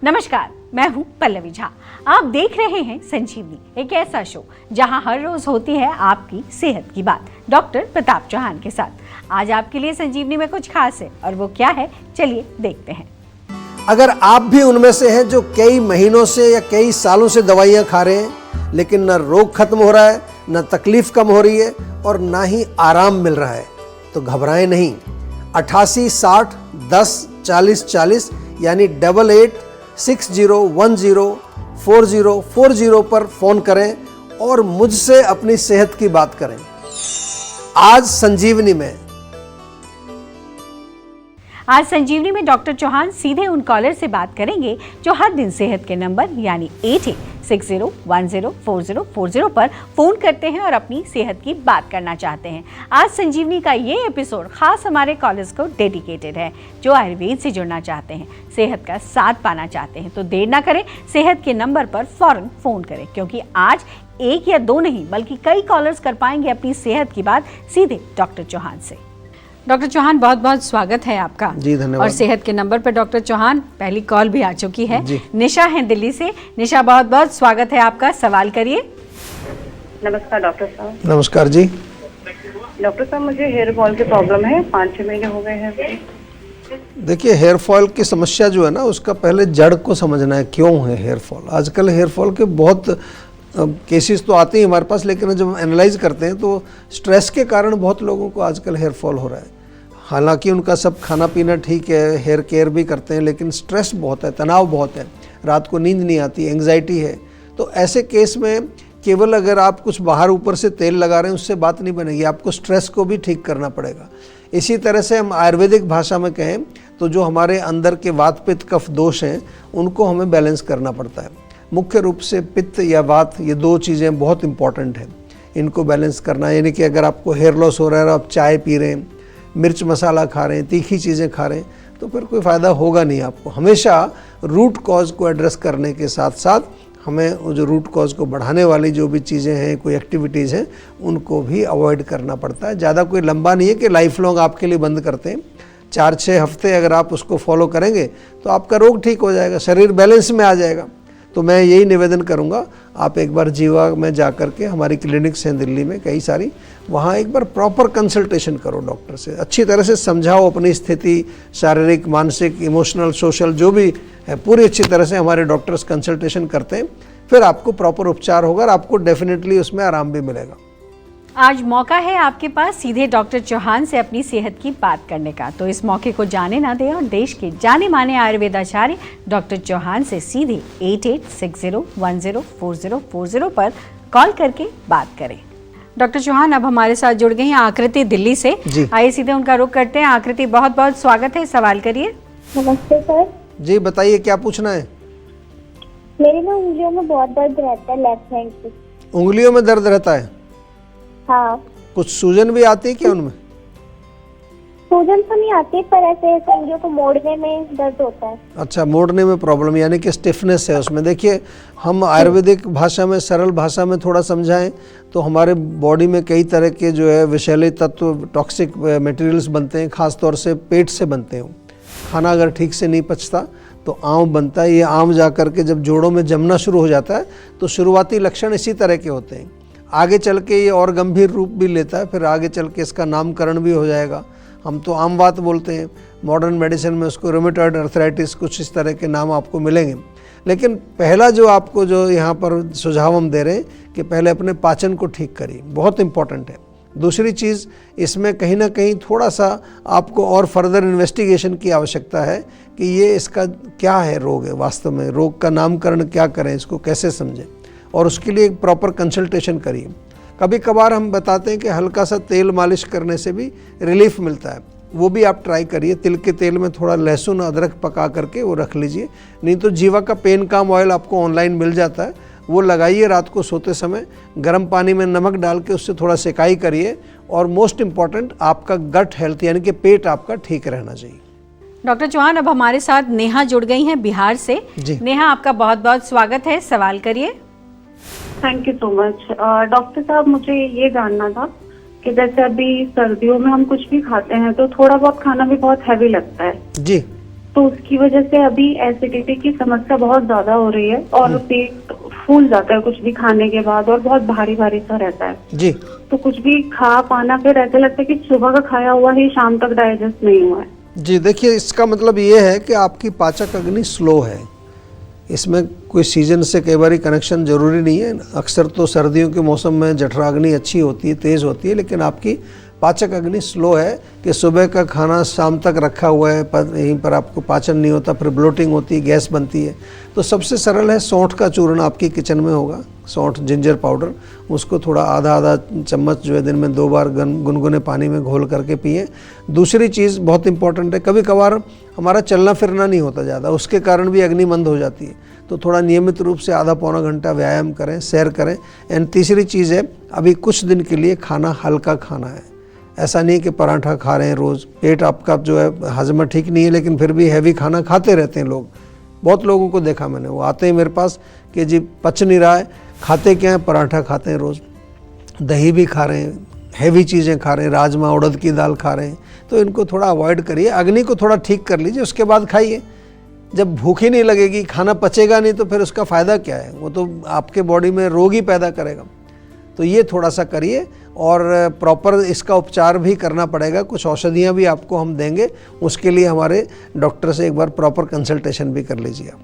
नमस्कार, मैं हूं पल्लवी झा। आप देख रहे हैं संजीवनी, एक ऐसा शो जहां हर रोज होती है आपकी सेहत की बात डॉक्टर प्रताप चौहान के साथ। आज आपके लिए संजीवनी में कुछ खास है और वो क्या है, चलिए देखते हैं। अगर आप भी उनमें से हैं जो कई महीनों से या कई सालों से दवाइयां खा रहे हैं लेकिन न रोग खत्म हो रहा है, न तकलीफ कम हो रही है और ना ही आराम मिल रहा है, तो घबराएं नहीं। 88 60 10 40 40 यानी 8860104040 पर फोन करें और मुझसे अपनी सेहत की बात करें। आज संजीवनी में डॉक्टर चौहान सीधे उन कॉलर से बात करेंगे जो हर दिन सेहत के नंबर यानी 8860104040 पर फोन करते हैं और अपनी सेहत की बात करना चाहते हैं। आज संजीवनी का ये एपिसोड खास हमारे कॉलर्स को डेडिकेटेड है जो आयुर्वेद से जुड़ना चाहते हैं, सेहत का साथ पाना चाहते हैं। तो देर ना करें, सेहत के नंबर पर फौरन फोन करें, क्योंकि आज एक या दो नहीं बल्कि कई कॉलर्स कर पाएंगे अपनी सेहत की बात सीधे डॉक्टर चौहान से। डॉक्टर चौहान, बहुत बहुत स्वागत है आपका। जी धन्यवाद। और सेहत के नंबर पर डॉक्टर चौहान पहली कॉल भी आ चुकी है। निशा है दिल्ली से। निशा, बहुत बहुत स्वागत है आपका, सवाल करिए। नमस्कार डॉक्टर साहब। नमस्कार जी। डॉक्टर साहब, मुझे हेयर फॉल की प्रॉब्लम है, 5-6 महीने हो गए हैं। देखिए, हेयर फॉल की समस्या जो है ना, उसका पहले जड़ को समझना है, क्यों है हेयर फॉल। आजकल हेयर फॉल के बहुत केसेस तो आते हैं हमारे पास, लेकिन जब एनालाइज करते हैं तो स्ट्रेस के कारण बहुत लोगों को आजकल हेयर फॉल हो रहा है। हालांकि उनका सब खाना पीना ठीक है, हेयर केयर भी करते हैं, लेकिन स्ट्रेस बहुत है, तनाव बहुत है, रात को नींद नहीं आती, एंग्जाइटी है। तो ऐसे केस में केवल अगर आप कुछ बाहर ऊपर से तेल लगा रहे हैं उससे बात नहीं बनेगी, आपको स्ट्रेस को भी ठीक करना पड़ेगा। इसी तरह से हम आयुर्वेदिक भाषा में कहें तो जो हमारे अंदर के वात पित्त कफ दोष हैं उनको हमें बैलेंस करना पड़ता है। मुख्य रूप से पित्त या वात, ये दो चीज़ें बहुत इंपॉर्टेंट हैं, इनको बैलेंस करना। यानी कि अगर आपको हेयर लॉस हो रहा है और आप चाय पी रहे हैं, मिर्च मसाला खा रहे हैं, तीखी चीज़ें खा रहे हैं, तो फिर कोई फ़ायदा होगा नहीं आपको। हमेशा रूट कॉज को एड्रेस करने के साथ साथ हमें वो जो रूट कॉज को बढ़ाने वाली जो भी चीज़ें हैं, कोई एक्टिविटीज़ हैं, उनको भी अवॉइड करना पड़ता है। ज़्यादा कोई लंबा नहीं है कि लाइफ लॉन्ग आपके लिए बंद करते हैं। 4-6 हफ्ते अगर आप उसको फॉलो करेंगे तो आपका रोग ठीक हो जाएगा, शरीर बैलेंस में आ जाएगा। तो मैं यही निवेदन करूंगा, आप एक बार जीवा में जा कर के, हमारी क्लिनिक्स हैं दिल्ली में कई सारी, वहाँ एक बार प्रॉपर कंसल्टेशन करो डॉक्टर से, अच्छी तरह से समझाओ अपनी स्थिति, शारीरिक, मानसिक, इमोशनल, सोशल जो भी है, पूरी अच्छी तरह से हमारे डॉक्टर्स कंसल्टेशन करते हैं। फिर आपको प्रॉपर उपचार होगा और आपको डेफिनेटली उसमें आराम भी मिलेगा। आज मौका है आपके पास सीधे डॉक्टर चौहान से अपनी सेहत की बात करने का, तो इस मौके को जाने ना दें और देश के जाने माने आयुर्वेदाचार्य डॉक्टर चौहान से सीधे 8860104040 पर कॉल करके बात करें। डॉक्टर चौहान अब हमारे साथ जुड़ गई हैं आकृति दिल्ली से। आइए सीधे उनका रुख करते हैं। आकृति, बहुत बहुत स्वागत है, सवाल करिए। नमस्ते सर जी, बताइए क्या पूछना है। मेरी ना उंगलियों में बहुत दर्द रहता है, लेफ्ट हैंड पे। उंगलियों में दर्द रहता है? हाँ। कुछ सूजन भी आती है क्या उनमें? सूजन तो नहीं आती, पर ऐसे उंगलियों को मोड़ने में दर्द होता है। अच्छा, मोड़ने में प्रॉब्लम, यानी कि स्टिफनेस है उसमें। देखिए, हम आयुर्वेदिक भाषा में, सरल भाषा में थोड़ा समझाएं तो हमारे बॉडी में कई तरह के जो है विषैले तत्व, टॉक्सिक मटेरियल्स बनते हैं, खास तौर से पेट से बनते हैं। खाना अगर ठीक से नहीं पचता तो आंव बनता है। ये आंव जा कर के जब जोड़ों में जमना शुरू हो जाता है तो शुरुआती लक्षण इसी तरह के होते हैं। आगे चल के ये और गंभीर रूप भी लेता है, फिर आगे चल के इसका नामकरण भी हो जाएगा। हम तो आमवात बोलते हैं, मॉडर्न मेडिसिन में उसको रूमेटॉइड अर्थराइटिस, कुछ इस तरह के नाम आपको मिलेंगे। लेकिन पहला जो आपको जो यहाँ पर सुझाव हम दे रहे हैं कि पहले अपने पाचन को ठीक करिए, बहुत इंपॉर्टेंट है। दूसरी चीज़, इसमें कहीं ना कहीं थोड़ा सा आपको और फर्दर इन्वेस्टिगेशन की आवश्यकता है कि ये इसका क्या है, रोग है वास्तव में, रोग का नामकरण क्या करें, इसको कैसे समझें, और उसके लिए एक प्रॉपर कंसल्टेशन करिए। कभी कभार हम बताते हैं कि हल्का सा तेल मालिश करने से भी रिलीफ मिलता है, वो भी आप ट्राई करिए। तिल के तेल में थोड़ा लहसुन अदरक पका करके वो रख लीजिए। नहीं तो जीवा का पेन काम ऑयल आपको ऑनलाइन मिल जाता है, वो लगाइए रात को सोते समय, गर्म पानी में नमक डाल के उससे थोड़ा सेकाई करिए। और मोस्ट इम्पॉर्टेंट, आपका गट हेल्थ यानी कि पेट आपका ठीक रहना चाहिए। डॉक्टर चौहान अब हमारे साथ नेहा जुड़ गई हैं बिहार से। नेहा, आपका बहुत बहुत स्वागत है, सवाल करिए। Thank you so much. Doctor साहब, मुझे ये जानना था कि जैसे अभी सर्दियों में हम कुछ भी खाते हैं तो थोड़ा बहुत खाना भी बहुत हैवी लगता है जी। तो उसकी वजह से अभी एसिडिटी की समस्या बहुत ज्यादा हो रही है और पेट फूल जाता है कुछ भी खाने के बाद और बहुत भारी भारी सा रहता है। जी तो कुछ भी खा पाना फिर ऐसा लगता है कि सुबह का खाया हुआ ही शाम तक डाइजेस्ट नहीं हुआ है। जी, देखिए इसका मतलब ये है कि आपकी पाचक अग्नि स्लो है। इसमें कोई सीजन से कई बार कनेक्शन जरूरी नहीं है। अक्सर तो सर्दियों के मौसम में जठराग्नि अच्छी होती है, तेज़ होती है, लेकिन आपकी पाचक अग्नि स्लो है कि सुबह का खाना शाम तक रखा हुआ है, पर यहीं पर आपको पाचन नहीं होता, फिर ब्लोटिंग होती है, गैस बनती है। तो सबसे सरल है सौंठ का चूर्ण आपकी किचन में होगा, सौंठ जिंजर पाउडर, उसको थोड़ा आधा आधा चम्मच जो है दिन में 2 बार गुनगुने पानी में घोल करके पिए। दूसरी चीज़ बहुत इंपॉर्टेंट है, कभी कभार हमारा चलना फिरना नहीं होता ज़्यादा, उसके कारण भी अग्नि मंद हो जाती है। तो थोड़ा नियमित रूप से आधा पौना घंटा व्यायाम करें, सैर करें। एंड तीसरी चीज़ है, अभी कुछ दिन के लिए खाना हल्का खाना है। ऐसा नहीं कि पराठा खा रहे हैं रोज़, पेट आपका जो है हजमा ठीक नहीं है, लेकिन फिर भी हैवी खाना खाते रहते हैं लोग। बहुत लोगों को देखा मैंने, वो आते हैं मेरे पास कि जी पच नहीं रहा है, खाते क्या है, पराठा खाते हैं रोज़, दही भी खा रहे हैं, हैवी चीज़ें खा रहे हैं, राजमा उड़द की दाल खा रहे हैं। तो इनको थोड़ा अवॉइड करिए, अग्नि को थोड़ा ठीक कर लीजिए, उसके बाद खाइए। जब भूख ही नहीं लगेगी, खाना पचेगा नहीं, तो फिर उसका फ़ायदा क्या है? वो तो आपके बॉडी में रोग ही पैदा करेगा। तो ये थोड़ा सा करिए और प्रॉपर इसका उपचार भी करना पड़ेगा। कुछ औषधियाँ भी आपको हम देंगे, उसके लिए हमारे डॉक्टर से एक बार प्रॉपर कंसल्टेशन भी कर लीजिए आप।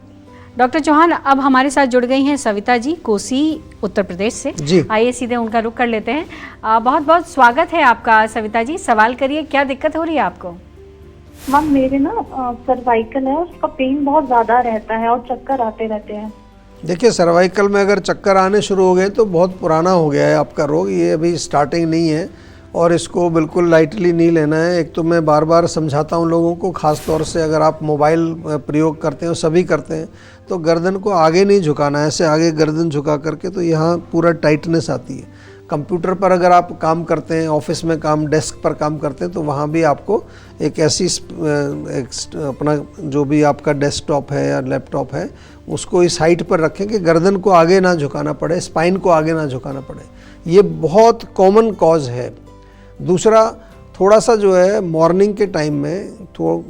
डॉक्टर चौहान, अब हमारे साथ जुड़ गई हैं सविता जी, कोसी उत्तर प्रदेश से। जी, आइए सीधे उनका रुख कर लेते हैं। बहुत बहुत स्वागत है आपका सविता जी, सवाल करिए, क्या दिक्कत हो रही है आपको? मैम मेरे ना सर्वाइकल है, उसका पेन बहुत ज्यादा रहता है और चक्कर आते रहते हैं। देखिए सर्वाइकल में अगर चक्कर आने शुरू हो गए तो बहुत पुराना हो गया है आपका रोग, ये अभी स्टार्टिंग नहीं है और इसको बिल्कुल लाइटली नहीं लेना है। एक तो मैं बार बार समझाता हूँ लोगों को, ख़ास तौर से अगर आप मोबाइल प्रयोग करते हैं, सभी करते हैं, तो गर्दन को आगे नहीं झुकाना है, ऐसे आगे गर्दन झुका करके, तो यहाँ पूरा टाइटनेस आती है। कंप्यूटर पर अगर आप काम करते हैं, ऑफिस में काम, डेस्क पर काम करते हैं, तो वहाँ भी आपको एक ऐसी अपना जो भी आपका डेस्कटॉप है या लैपटॉप है, उसको इस हाइट पर रखें कि गर्दन को आगे ना झुकाना पड़े, स्पाइन को आगे ना झुकाना पड़े। ये बहुत कॉमन कॉज है। दूसरा, थोड़ा सा जो है मॉर्निंग के टाइम में तो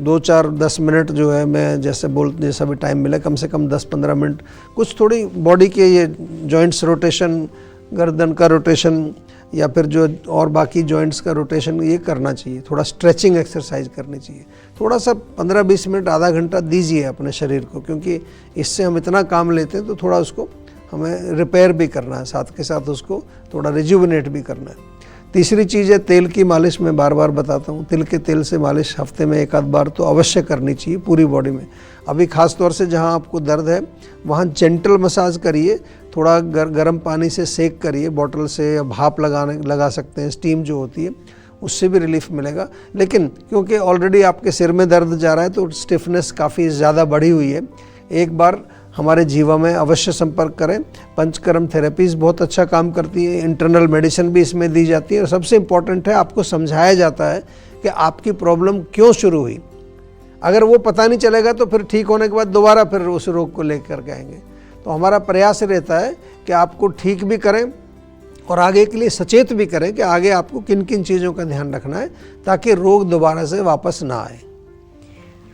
2-4-10 मिनट जो है, मैं जैसा भी टाइम मिले, कम से कम 10-15 मिनट कुछ थोड़ी बॉडी के ये जॉइंट्स रोटेशन, गर्दन का रोटेशन या फिर जो और बाकी जॉइंट्स का रोटेशन, ये करना चाहिए। थोड़ा स्ट्रेचिंग एक्सरसाइज करनी चाहिए। थोड़ा सा 15-20 मिनट, आधा घंटा दीजिए अपने शरीर को, क्योंकि इससे हम इतना काम लेते हैं, तो थोड़ा उसको हमें रिपेयर भी करना है, साथ के साथ उसको थोड़ा रिजुविनेट भी करना है। तीसरी चीज़ है तेल की मालिश। मैं बार बार बताता हूँ, तिल के तेल से मालिश हफ्ते में 1 आध बार तो अवश्य करनी चाहिए पूरी बॉडी में। अभी ख़ास तौर से जहाँ आपको दर्द है वहाँ जेंटल मसाज करिए, थोड़ा गर्म पानी से सेक करिए, बॉटल से या भाप लगा सकते हैं, स्टीम जो होती है उससे भी रिलीफ मिलेगा। लेकिन क्योंकि ऑलरेडी आपके सिर में दर्द जा रहा है तो स्टिफनेस काफ़ी ज़्यादा बढ़ी हुई है, एक बार हमारे जीवा में अवश्य संपर्क करें। पंचकर्म थेरेपीज़ बहुत अच्छा काम करती है, इंटरनल मेडिसिन भी इसमें दी जाती है, और सबसे इम्पॉर्टेंट है आपको समझाया जाता है कि आपकी प्रॉब्लम क्यों शुरू हुई। अगर वो पता नहीं चलेगा तो फिर ठीक होने के बाद दोबारा फिर उस रोग को लेकर के आएंगे। तो हमारा प्रयास रहता है कि आपको ठीक भी करें और आगे के लिए सचेत भी करें कि आगे आपको किन किन चीज़ों का ध्यान रखना है ताकि रोग दोबारा से वापस ना आए।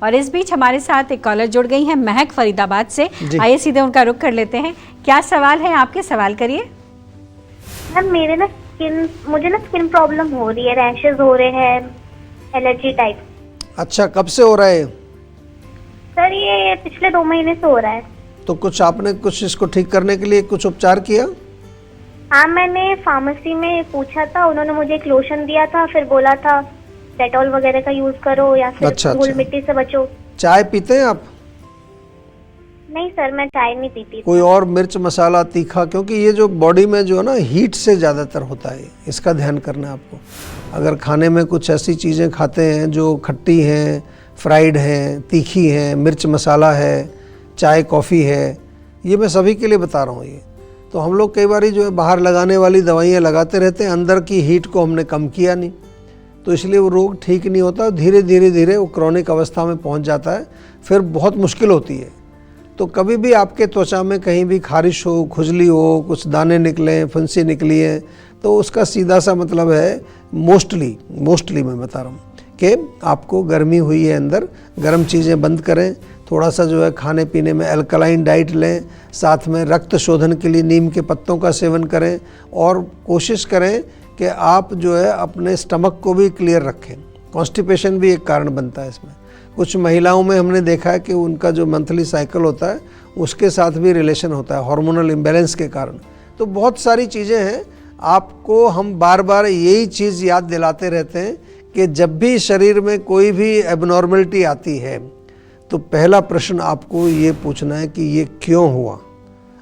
और इस बीच हमारे साथ एक कॉलर जुड़ गई है, महक फरीदाबाद से। आइए सीधे उनका रुख कर लेते हैं। क्या सवाल है आपके? सवाल करिए। मैम मुझे ना स्किन प्रॉब्लम हो रही है, रैशेज हो रहे हैं, एलर्जी टाइप। अच्छा, कब से हो रहा है? सर ये पिछले 2 महीने से हो रहा है। तो कुछ आपने इसको ठीक करने के लिए कुछ उपचार किया? हाँ, मैंने फार्मेसी में पूछा था, उन्होंने मुझे एक लोशन दिया था, फिर बोला था डेटॉल वगैरह का यूज करो या फिर धूल मिट्टी से बचो। चाय पीते हैं आप? नहीं सर, मैं चाय नहीं पीती। कोई और मिर्च मसाला तीखा? क्योंकि ये जो बॉडी में जो है ना हीट से ज़्यादातर होता है, इसका ध्यान करना है आपको। अगर खाने में कुछ ऐसी चीज़ें खाते हैं जो खट्टी हैं, फ्राइड हैं, तीखी हैं, मिर्च मसाला है, चाय कॉफ़ी है, ये मैं सभी के लिए बता रहा हूँ। ये तो हम लोग कई बार जो है बाहर लगाने वाली दवाइयाँ लगाते रहते हैं, अंदर की हीट को हमने कम किया नहीं, तो इसलिए वो रोग ठीक नहीं होता। धीरे धीरे वो क्रॉनिक अवस्था में पहुंच जाता है, फिर बहुत मुश्किल होती है। तो कभी भी आपके त्वचा में कहीं भी खारिश हो, खुजली हो, कुछ दाने निकलें, फुंसी निकली है, तो उसका सीधा सा मतलब है मोस्टली मैं बता रहा हूँ कि आपको गर्मी हुई है अंदर, गर्म चीज़ें बंद करें, थोड़ा सा जो है खाने पीने में अल्कलाइन डाइट लें, साथ में रक्त शोधन के लिए नीम के पत्तों का सेवन करें और कोशिश करें कि आप जो है अपने स्टमक को भी क्लियर रखें। कॉन्स्टिपेशन भी एक कारण बनता है इसमें। कुछ महिलाओं में हमने देखा है कि उनका जो मंथली साइकिल होता है उसके साथ भी रिलेशन होता है हार्मोनल इम्बैलेंस के कारण। तो बहुत सारी चीज़ें हैं, आपको हम बार बार यही चीज़ याद दिलाते रहते हैं कि जब भी शरीर में कोई भी एबनॉर्मलिटी आती है तो पहला प्रश्न आपको ये पूछना है कि ये क्यों हुआ।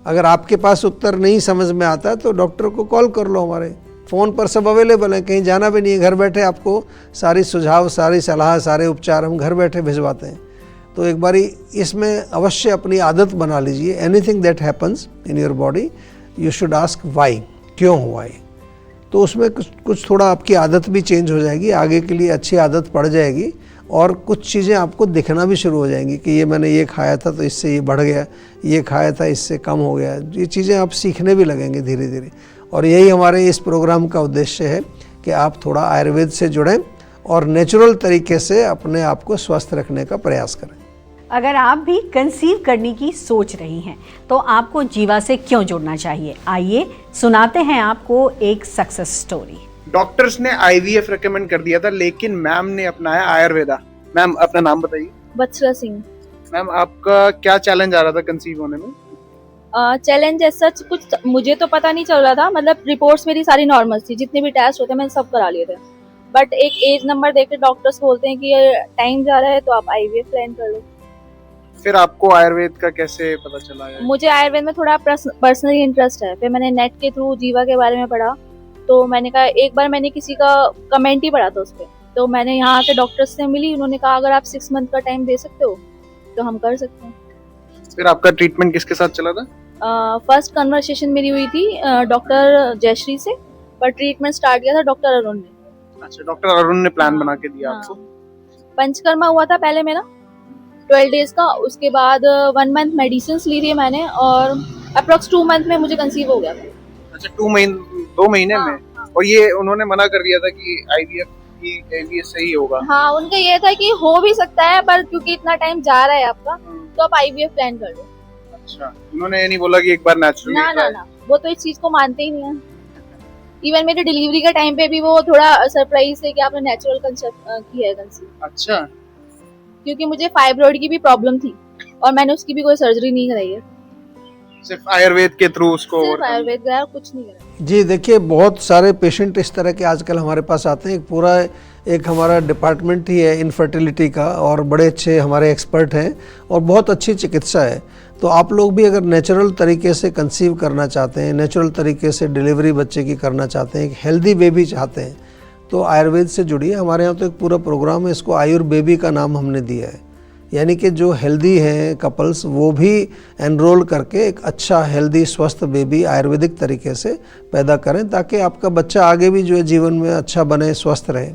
अगर आपके पास उत्तर नहीं समझ में आता तो डॉक्टर को कॉल कर लो, हमारे फ़ोन पर सब अवेलेबल हैं, कहीं जाना भी नहीं है, घर बैठे आपको सारी सुझाव, सारी सलाह, सारे उपचार हम घर बैठे भिजवाते हैं। तो एक बारी इसमें अवश्य अपनी आदत बना लीजिए। Anything that happens in your body you should ask why, क्यों हुआ ये। तो उसमें कुछ थोड़ा आपकी आदत भी चेंज हो जाएगी, आगे के लिए अच्छी आदत पड़ जाएगी और कुछ चीज़ें आपको दिखना भी शुरू हो जाएंगी कि ये मैंने ये खाया था तो इससे ये बढ़ गया, ये खाया था इससे कम हो गया। ये चीज़ें आप सीखने भी लगेंगे धीरे धीरे। और यही हमारे इस प्रोग्राम का उद्देश्य है कि आप थोड़ा आयुर्वेद से जुड़ें और नेचुरल तरीके से अपने आप को स्वस्थ रखने का प्रयास करें। अगर आप भी कंसीव करने की सोच रही हैं तो आपको जीवा से क्यों जुड़ना चाहिए, आइए सुनाते हैं आपको एक सक्सेस स्टोरी। डॉक्टर्स ने आईवीएफ रेकमेंड कर दिया था लेकिन मैम ने अपनाया आयुर्वेदा। मैम अपना नाम बताइए। बत्सरा सिंह। मैम आपका क्या चैलेंज आ रहा था कंसीव होने में? चैलेंज ऐसा कुछ मुझे तो पता नहीं चल रहा था, मतलब रिपोर्ट्स मेरी सारी नॉर्मल थी, जितने भी टेस्ट होते मैंने सब करा लिए थे। बट एक एज नंबर देख के डॉक्टर्स बोलते हैं कि ये टाइम जा रहा है तो आप आईवीएफ प्लान कर लो। फिर आपको आयुर्वेद का कैसे पता चला है? मुझे आयुर्वेद में थोड़ा पर्सनली इंटरेस्ट है। फिर मैंने नेट के थ्रू जीवा के बारे में पढ़ा, तो मैंने कहा एक बार मैंने किसी का कमेंट ही पढ़ा था उस पर, तो मैंने यहाँ के डॉक्टर्स से मिली, उन्होंने कहा अगर आप 6 मंथ का टाइम दे सकते हो तो हम कर सकते हैं। फिर आपका ट्रीटमेंट किसके साथ चला था? फर्स्ट कन्वर्सेशन मेरी हुई थी डॉक्टर जयश्री से, पर ट्रीटमेंट स्टार्ट किया था डॉक्टर अरुण ने। अच्छा, डॉक्टर अरुण ने प्लान बना के दिया आपको? पंचकर्मा हुआ था पहले मेरा 12 डेज का, उसके बाद 1 मंथ मेडिसिन ली थी मैंने और अप्रोक्स 2 मंथ में मुझे कंसीव हो गया था। अच्छा, 2 महीने में? और ये उन्होंने मना कर दिया था कि आईवीएफ से ही होगा? हाँ, उनका ये था कि हो भी सकता है पर क्योंकि इतना टाइम जा रहा है आपका तो आप आईवीएफ प्लान कर लो। अच्छा, उन्होंने ये नहीं बोला कि एक बार नेचुरल? ना, वो तो इस चीज को मानते ही नहीं है। इवन मेरी डिलीवरी के टाइम पे भी वो थोड़ा सरप्राइज है कि आपने नेचुरल किया है कंसीव। अच्छा, क्योंकि मुझे फाइब्रॉइड की भी प्रॉब्लम थी और मैंने उसकी भी कोई सर्जरी नहीं कराई है, सिर्फ आयुर्वेद के थ्रू उसको? सिर्फ आयुर्वेद का, कुछ नहीं करा। जी देखिए, बहुत सारे पेशेंट इस तरह के आजकल हमारे पास आते हैं। पूरा एक हमारा डिपार्टमेंट ही है इनफर्टिलिटी का और बड़े अच्छे हमारे एक्सपर्ट हैं और बहुत अच्छी चिकित्सा है। तो आप लोग भी अगर नेचुरल तरीके से कंसीव करना चाहते हैं, नेचुरल तरीके से डिलीवरी बच्चे की करना चाहते हैं, एक हेल्दी बेबी चाहते हैं, तो आयुर्वेद से जुड़िए। हमारे यहाँ तो एक पूरा प्रोग्राम है, इसको आयुर्बेबी का नाम हमने दिया है। यानी कि जो हेल्दी हैं कपल्स वो भी एनरोल करके एक अच्छा हेल्दी स्वस्थ बेबी आयुर्वेदिक तरीके से पैदा करें ताकि आपका बच्चा आगे भी जो है जीवन में अच्छा बने, स्वस्थ रहे।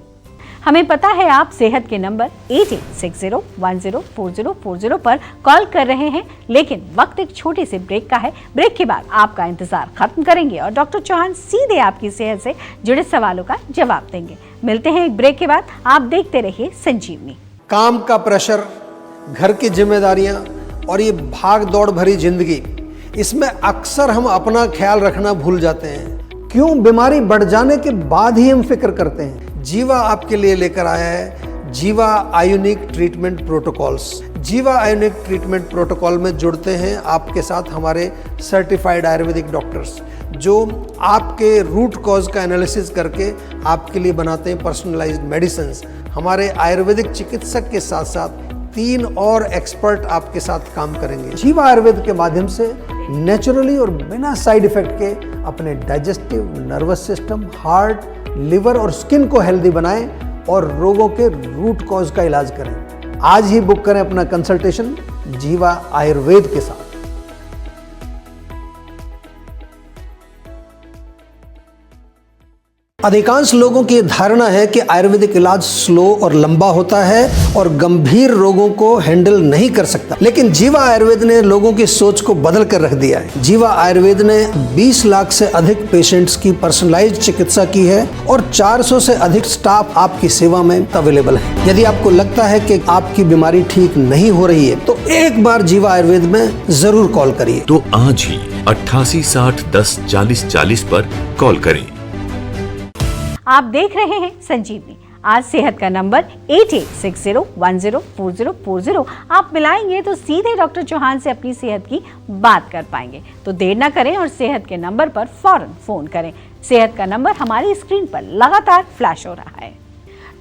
हमें पता है आप सेहत के नंबर 8860104040 पर कॉल कर रहे हैं, लेकिन वक्त एक छोटे से ब्रेक का है। ब्रेक के बाद आपका इंतजार खत्म करेंगे और डॉक्टर चौहान सीधे आपकी सेहत से जुड़े सवालों का जवाब देंगे। मिलते हैं एक ब्रेक के बाद, आप देखते रहिए संजीवनी। काम का प्रेशर, घर की जिम्मेदारियां और ये भाग दौड़ भरी जिंदगी, इसमें अक्सर हम अपना ख्याल रखना भूल जाते हैं। क्यों? बीमारी बढ़ जाने के बाद ही हम फिक्र करते हैं। जीवा आपके लिए लेकर आया है जीवा आयुनिक ट्रीटमेंट प्रोटोकॉल्स। जीवा आयुनिक ट्रीटमेंट प्रोटोकॉल में जुड़ते हैं आपके साथ हमारे सर्टिफाइड आयुर्वेदिक डॉक्टर्स जो आपके रूट कॉज का एनालिसिस करके आपके लिए बनाते हैं पर्सनलाइज्ड मेडिसिन्स। हमारे आयुर्वेदिक चिकित्सक के साथ साथ 3 और एक्सपर्ट आपके साथ काम करेंगे। जीवा आयुर्वेद के माध्यम से नेचुरली और बिना साइड इफेक्ट के अपने digestive, nervous system, heart, liver और स्किन को हेल्दी बनाएं और रोगों के रूट कॉज का इलाज करें। आज ही बुक करें अपना कंसल्टेशन जीवा आयुर्वेद के साथ। अधिकांश लोगों की धारणा है कि आयुर्वेदिक इलाज स्लो और लंबा होता है और गंभीर रोगों को हैंडल नहीं कर सकता, लेकिन जीवा आयुर्वेद ने लोगों की सोच को बदल कर रख दिया है। जीवा आयुर्वेद ने 20 लाख से अधिक पेशेंट्स की पर्सनलाइज्ड चिकित्सा की है और 400 से अधिक स्टाफ आपकी सेवा में अवेलेबल है। यदि आपको लगता है कि आपकी बीमारी ठीक नहीं हो रही है तो एक बार जीवा आयुर्वेद में जरूर कॉल करिए। तो आज ही 88 60 10 40 40 पर कॉल करें। आप देख रहे हैं संजीवनी। आज सेहत का नंबर 8860104040। आप मिलाएंगे तो सीधे डॉक्टर चौहान से अपनी सेहत की बात कर पाएंगे। तो देर ना करें और सेहत के नंबर पर फौरन फोन करें। सेहत का नंबर हमारी स्क्रीन पर लगातार फ्लैश हो रहा है।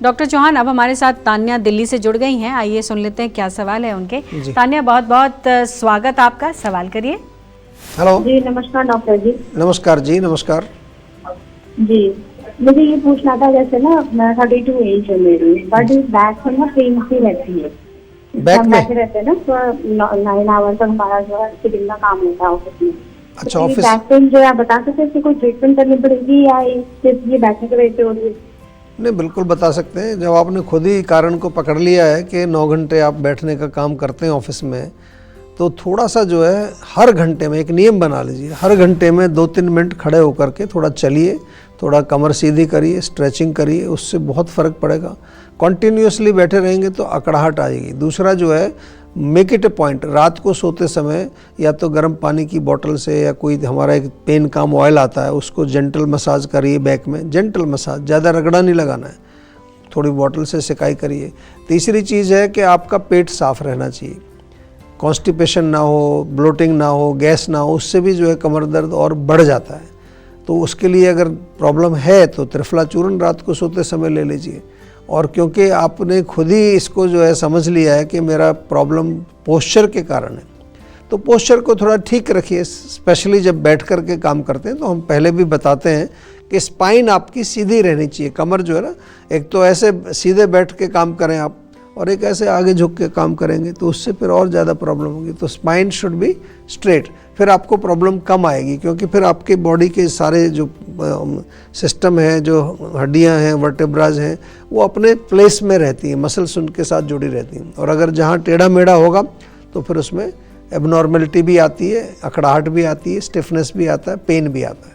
डॉक्टर चौहान, अब हमारे साथ तान्या दिल्ली से जुड़ गई हैं। आइए सुन लेते हैं क्या सवाल है उनके। तान्या, बहुत बहुत स्वागत आपका। सवाल करिए। हेलो जी नमस्कार डॉक्टर जी। नमस्कार जी। नमस्कार जी, मुझे ये पूछना था, जैसे ना मैं 32 एज है मेरी, बट बैक में ना पेन सी रहती है। बैक में बैठे रहते हैं ना तो 9 आवर तक हमारा जो है सिटिंग का काम होता है ऑफिस में। अच्छा, तो ऑफिस बैक पेन जो है, आप बता सकते हैं इसकी कोई ट्रीटमेंट करनी पड़ेगी या सिर्फ ये बैठने की वजह से हो रही है? नहीं, बिल्कुल बता सकते हैं। जब आपने खुद ही कारण को पकड़ लिया है कि 9 घंटे आप बैठने का काम करते हैं ऑफिस में, तो थोड़ा सा जो है हर घंटे में एक नियम बना लीजिए। हर घंटे में 2-3 मिनट खड़े होकर के थोड़ा चलिए, थोड़ा कमर सीधी करिए, स्ट्रेचिंग करिए, उससे बहुत फ़र्क पड़ेगा। कॉन्टीन्यूसली बैठे रहेंगे तो अकड़ाहट आएगी। दूसरा जो है, मेक इट ए पॉइंट, रात को सोते समय या तो गर्म पानी की बोतल से या कोई हमारा एक पेन काम ऑयल आता है उसको जेंटल मसाज करिए बैक में। जेंटल मसाज, ज़्यादा रगड़ा नहीं लगाना है, थोड़ी बोतल से सिकाई करिए। तीसरी चीज़ है कि आपका पेट साफ़ रहना चाहिए, कॉन्स्टिपेशन ना हो, ब्लोटिंग ना हो, गैस ना हो, उससे भी जो है कमर दर्द और बढ़ जाता है। तो उसके लिए अगर प्रॉब्लम है तो त्रिफला चूर्ण रात को सोते समय ले लीजिए। और क्योंकि आपने खुद ही इसको जो है समझ लिया है कि मेरा प्रॉब्लम पोस्चर के कारण है, तो पोस्चर को थोड़ा ठीक रखिए। स्पेशली जब बैठ कर के काम करते हैं तो हम पहले भी बताते हैं कि स्पाइन आपकी सीधी रहनी चाहिए। कमर जो है ना, एक तो ऐसे सीधे बैठ के काम करें आप, और एक ऐसे आगे झुक के काम करेंगे तो उससे फिर और ज़्यादा प्रॉब्लम होगी। तो स्पाइन शुड बी स्ट्रेट, फिर आपको प्रॉब्लम कम आएगी, क्योंकि फिर आपके बॉडी के सारे जो सिस्टम है, जो हड्डियां हैं, वर्टेब्राज हैं, वो अपने प्लेस में रहती हैं, मसल्स उनके साथ जुड़ी रहती हैं। और अगर जहाँ टेढ़ा मेढ़ा होगा तो फिर उसमें एबनॉर्मेलिटी भी आती है, अकड़ाहट भी आती है, स्टिफनेस भी आता है, पेन भी आता है।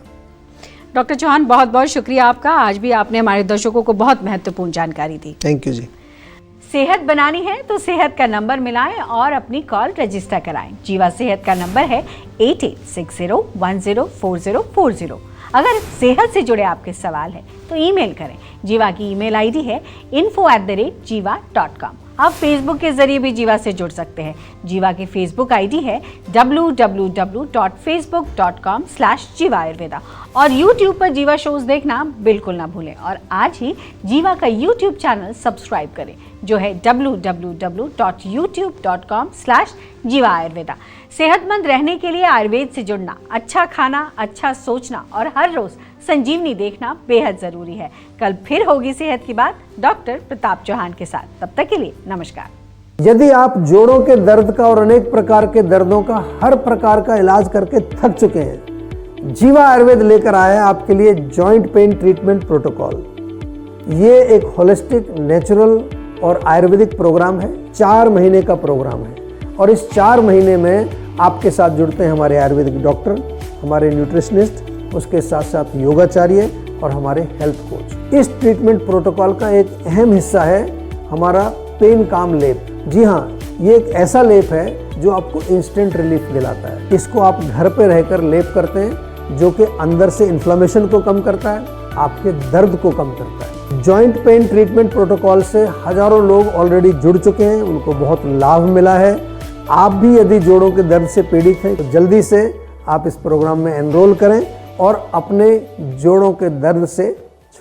डॉक्टर चौहान, बहुत बहुत शुक्रिया आपका। आज भी आपने हमारे दर्शकों को बहुत महत्वपूर्ण जानकारी दी। थैंक यू जी। सेहत बनानी है तो सेहत का नंबर मिलाएं और अपनी कॉल रजिस्टर कराएं। जीवा सेहत का नंबर है 8860104040। अगर सेहत से जुड़े आपके सवाल हैं तो ईमेल करें। जीवा की ईमेल आईडी है info@jiva.com। आप फेसबुक के जरिए भी जीवा से जुड़ सकते हैं। जीवा की फेसबुक आईडी है www.facebook.com/jiva ayurveda। और यूट्यूब पर जीवा शोज देखना बिल्कुल ना भूलें। और आज ही जीवा का यूट्यूब चैनल सब्सक्राइब करें, जो है www.youtube.com/jiva ayurveda। सेहतमंद रहने के लिए आयुर्वेद से जुड़ना, अच्छा खाना, अच्छा सोचना और हर रोज संजीवनी देखना बेहद जरूरी है। कल फिर होगी सेहत की बात डॉक्टर प्रताप चौहान के साथ। तब तक के लिए नमस्कार। यदि आप जोड़ों के दर्द का और अनेक प्रकार के दर्दों का हर प्रकार का इलाज करके थक चुके हैं, जीवा आयुर्वेद लेकर आया है आपके लिए जॉइंट पेन ट्रीटमेंट प्रोटोकॉल। ये एक होलिस्टिक, नेचुरल और आयुर्वेदिक प्रोग्राम है। 4 महीने का प्रोग्राम है और इस 4 महीने में आपके साथ जुड़ते हैं हमारे आयुर्वेदिक डॉक्टर, हमारे न्यूट्रिशनिस्ट, उसके साथ साथ योगाचार्य और हमारे हेल्थ कोच। इस ट्रीटमेंट प्रोटोकॉल का एक अहम हिस्सा है हमारा पेन काम लेप। जी हाँ, ये एक ऐसा लेप है जो आपको इंस्टेंट रिलीफ दिलाता है। इसको आप घर पे रहकर लेप करते हैं, जो कि अंदर से इन्फ्लेमेशन को कम करता है, आपके दर्द को कम करता है। जॉइंट पेन ट्रीटमेंट प्रोटोकॉल से हजारों लोग ऑलरेडी जुड़ चुके हैं, उनको बहुत लाभ मिला है। आप भी यदि जोड़ों के दर्द से पीड़ित हैं तो जल्दी से आप इस प्रोग्राम में एनरोल करें और अपने जोड़ों के दर्द से